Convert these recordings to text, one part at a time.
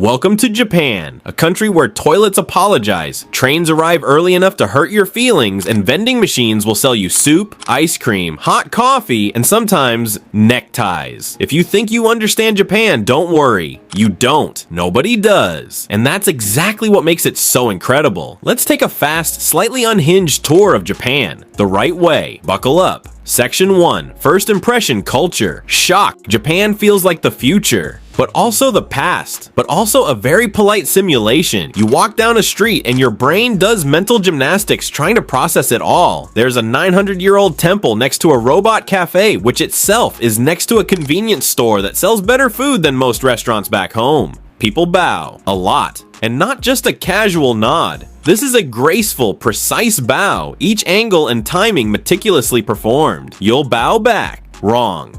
Welcome to Japan, a country where toilets apologize, trains arrive early enough to hurt your feelings, and vending machines will sell you soup, ice cream, hot coffee, and sometimes neckties. If you think you understand Japan, don't worry. You don't. Nobody does. And that's exactly what makes it so incredible. Let's take a fast, slightly unhinged tour of Japan, the right way. Buckle up. Section 1. First impression culture. Shock. Japan feels like the future, but also the past, but also a very polite simulation. You walk down a street and your brain does mental gymnastics trying to process it all. There's a 900-year-old temple next to a robot cafe, which itself is next to a convenience store that sells better food than most restaurants back home. People bow. A lot. And not just a casual nod. This is a graceful, precise bow, each angle and timing meticulously performed. You'll bow back. Wrong.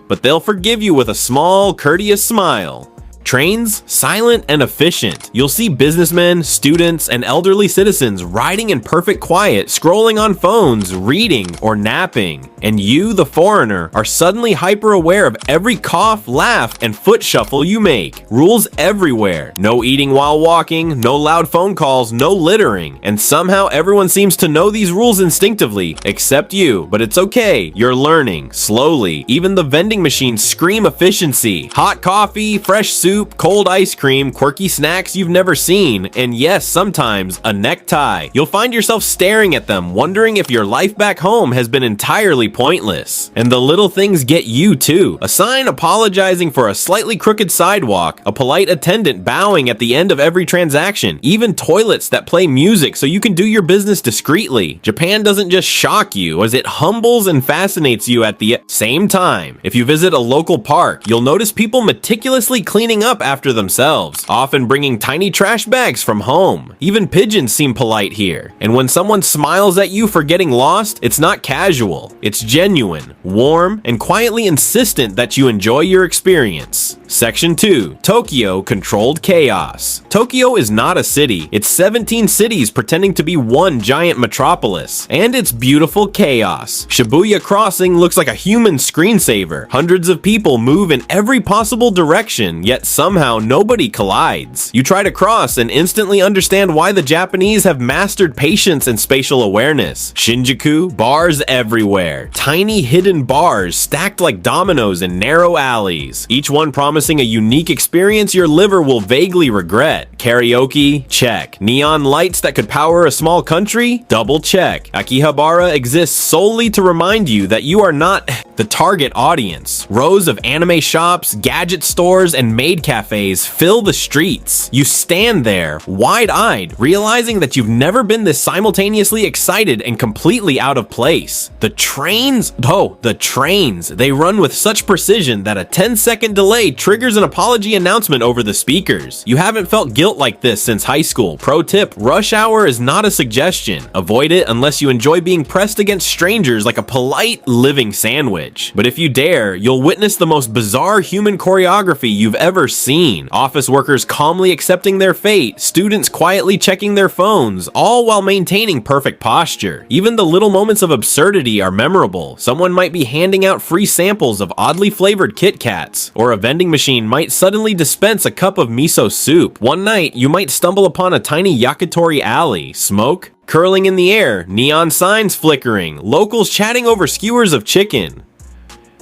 But they'll forgive you with a small, courteous smile. Trains, silent and efficient. You'll see businessmen, students, and elderly citizens riding in perfect quiet, scrolling on phones, reading, or napping. And you, the foreigner, are suddenly hyper aware of every cough, laugh, and foot shuffle you make. Rules everywhere. No eating while walking, no loud phone calls, no littering. And somehow everyone seems to know these rules instinctively, except you. But it's okay, you're learning, slowly. Even the vending machines scream efficiency. Hot coffee, fresh soup, cold ice cream, quirky snacks you've never seen, and yes, sometimes a necktie. You'll find yourself staring at them, wondering if your life back home has been entirely pointless. And the little things get you too. A sign apologizing for a slightly crooked sidewalk, a polite attendant bowing at the end of every transaction, even toilets that play music so you can do your business discreetly. Japan doesn't just shock you, as it humbles and fascinates you at the same time. If you visit a local park, you'll notice people meticulously cleaning up after themselves, often bringing tiny trash bags from home. Even pigeons seem polite here. And when someone smiles at you for getting lost, it's not casual. It's genuine, warm, and quietly insistent that you enjoy your experience. Section 2. Tokyo Controlled Chaos. Tokyo is not a city. It's 17 cities pretending to be one giant metropolis. And it's beautiful chaos. Shibuya Crossing looks like a human screensaver. Hundreds of people move in every possible direction, yet somehow nobody collides. You try to cross and instantly understand why the Japanese have mastered patience and spatial awareness. Shinjuku, bars everywhere. Tiny hidden bars stacked like dominoes in narrow alleys. Each one promising a unique experience your liver will vaguely regret. Karaoke? Check. Neon lights that could power a small country? Double check. Akihabara exists solely to remind you that you are not the target audience. Rows of anime shops, gadget stores, and maid cafes fill the streets. You stand there, wide-eyed, realizing that you've never been this simultaneously excited and completely out of place. The trains? Oh, the trains. They run with such precision that a 10-second delay triggers an apology announcement over the speakers. You haven't felt guilt like this since high school. Pro tip, rush hour is not a suggestion. Avoid it unless you enjoy being pressed against strangers like a polite living sandwich. But if you dare, you'll witness the most bizarre human choreography you've ever seen. Office workers calmly accepting their fate, students quietly checking their phones, all while maintaining perfect posture. Even the little moments of absurdity are memorable. Someone might be handing out free samples of oddly flavored Kit Kats, or a vending machine might suddenly dispense a cup of miso soup. One night, you might stumble upon a tiny yakitori alley. Smoke curling in the air, neon signs flickering, locals chatting over skewers of chicken.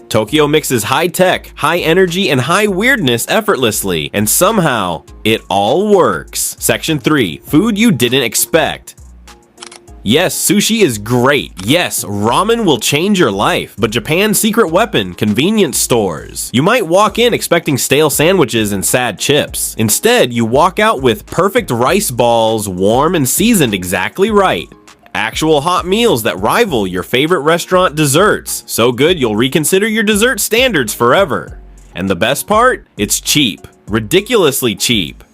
Tokyo mixes high-tech, high-energy, and high weirdness effortlessly, and somehow, it all works. Section 3. Food you didn't expect. Yes, sushi is great. Yes, ramen will change your life. But Japan's secret weapon, convenience stores. You might walk in expecting stale sandwiches and sad chips. Instead, you walk out with perfect rice balls, warm and seasoned exactly right. Actual hot meals that rival your favorite restaurant desserts. So good you'll reconsider your dessert standards forever. And the best part? It's cheap. Ridiculously cheap.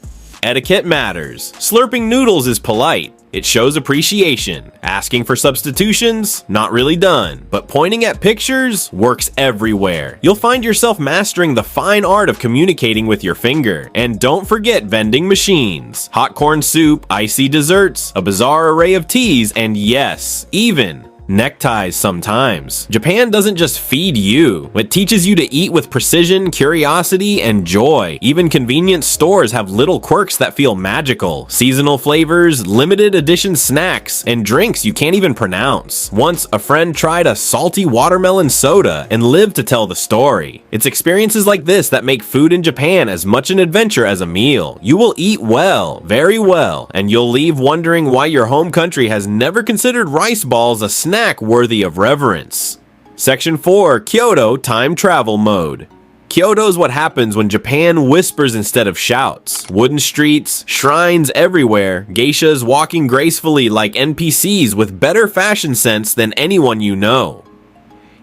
Etiquette matters. Slurping noodles is polite. It shows appreciation. Asking for substitutions? Not really done. But pointing at pictures? Works everywhere. You'll find yourself mastering the fine art of communicating with your finger. And don't forget vending machines. Hot corn soup, icy desserts, a bizarre array of teas, and yes, even neckties sometimes. Japan doesn't just feed you, it teaches you to eat with precision, curiosity, and joy. Even convenience stores have little quirks that feel magical. Seasonal flavors, limited edition snacks, and drinks you can't even pronounce. Once, a friend tried a salty watermelon soda and lived to tell the story. It's experiences like this that make food in Japan as much an adventure as a meal. You will eat well, very well, and you'll leave wondering why your home country has never considered rice balls a snack worthy of reverence. Section 4. Kyoto Time Travel Mode. Kyoto is what happens when Japan whispers instead of shouts. Wooden streets, shrines everywhere, geishas walking gracefully like NPCs with better fashion sense than anyone you know.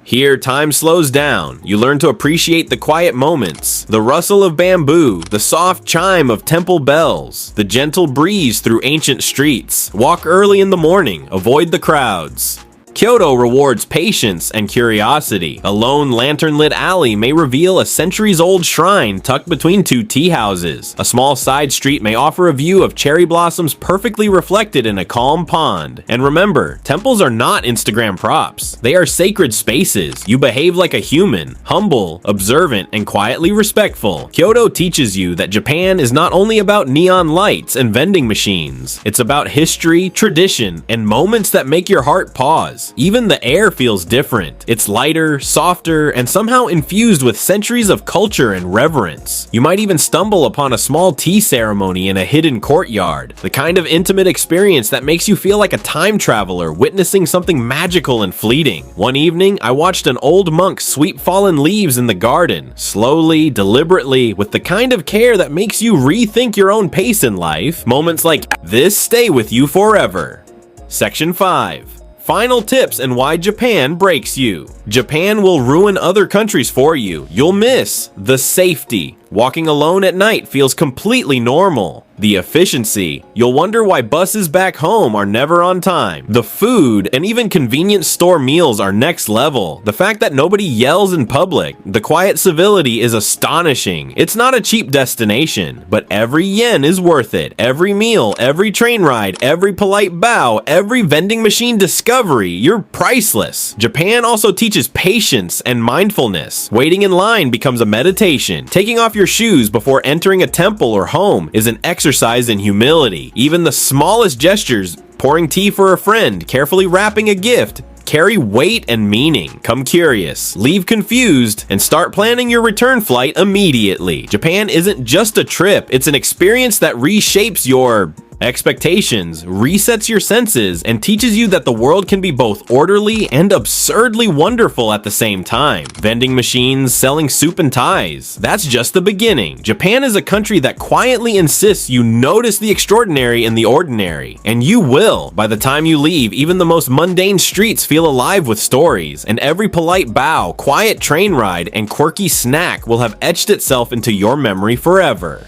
Here, time slows down. You learn to appreciate the quiet moments, the rustle of bamboo, the soft chime of temple bells, the gentle breeze through ancient streets. Walk early in the morning, avoid the crowds. Kyoto rewards patience and curiosity. A lone lantern-lit alley may reveal a centuries-old shrine tucked between two tea houses. A small side street may offer a view of cherry blossoms perfectly reflected in a calm pond. And remember, temples are not Instagram props. They are sacred spaces. You behave like a human, humble, observant, and quietly respectful. Kyoto teaches you that Japan is not only about neon lights and vending machines. It's about history, tradition, and moments that make your heart pause. Even the air feels different. It's lighter, softer, and somehow infused with centuries of culture and reverence. You might even stumble upon a small tea ceremony in a hidden courtyard, the kind of intimate experience that makes you feel like a time traveler witnessing something magical and fleeting. One evening, I watched an old monk sweep fallen leaves in the garden, slowly, deliberately, with the kind of care that makes you rethink your own pace in life. Moments like this stay with you forever. Section 5. Final tips and why Japan breaks you. Japan will ruin other countries for you. You'll miss the safety. Walking alone at night feels completely normal. The efficiency. You'll wonder why buses back home are never on time. The food and even convenience store meals are next level. The fact that nobody yells in public. The quiet civility is astonishing. It's not a cheap destination, but every yen is worth it. Every meal, every train ride, every polite bow, every vending machine discovery, you're priceless. Japan also teaches patience and mindfulness. Waiting in line becomes a meditation. Taking off your shoes before entering a temple or home is an exercise in humility. Even the smallest gestures, pouring tea for a friend, carefully wrapping a gift, carry weight and meaning. Come curious, leave confused, and start planning your return flight immediately. Japan isn't just a trip, it's an experience that reshapes your expectations, resets your senses, and teaches you that the world can be both orderly and absurdly wonderful at the same time. Vending machines, selling soup and ties. That's just the beginning. Japan is a country that quietly insists you notice the extraordinary in the ordinary. And you will. By the time you leave, even the most mundane streets feel alive with stories, and every polite bow, quiet train ride, and quirky snack will have etched itself into your memory forever.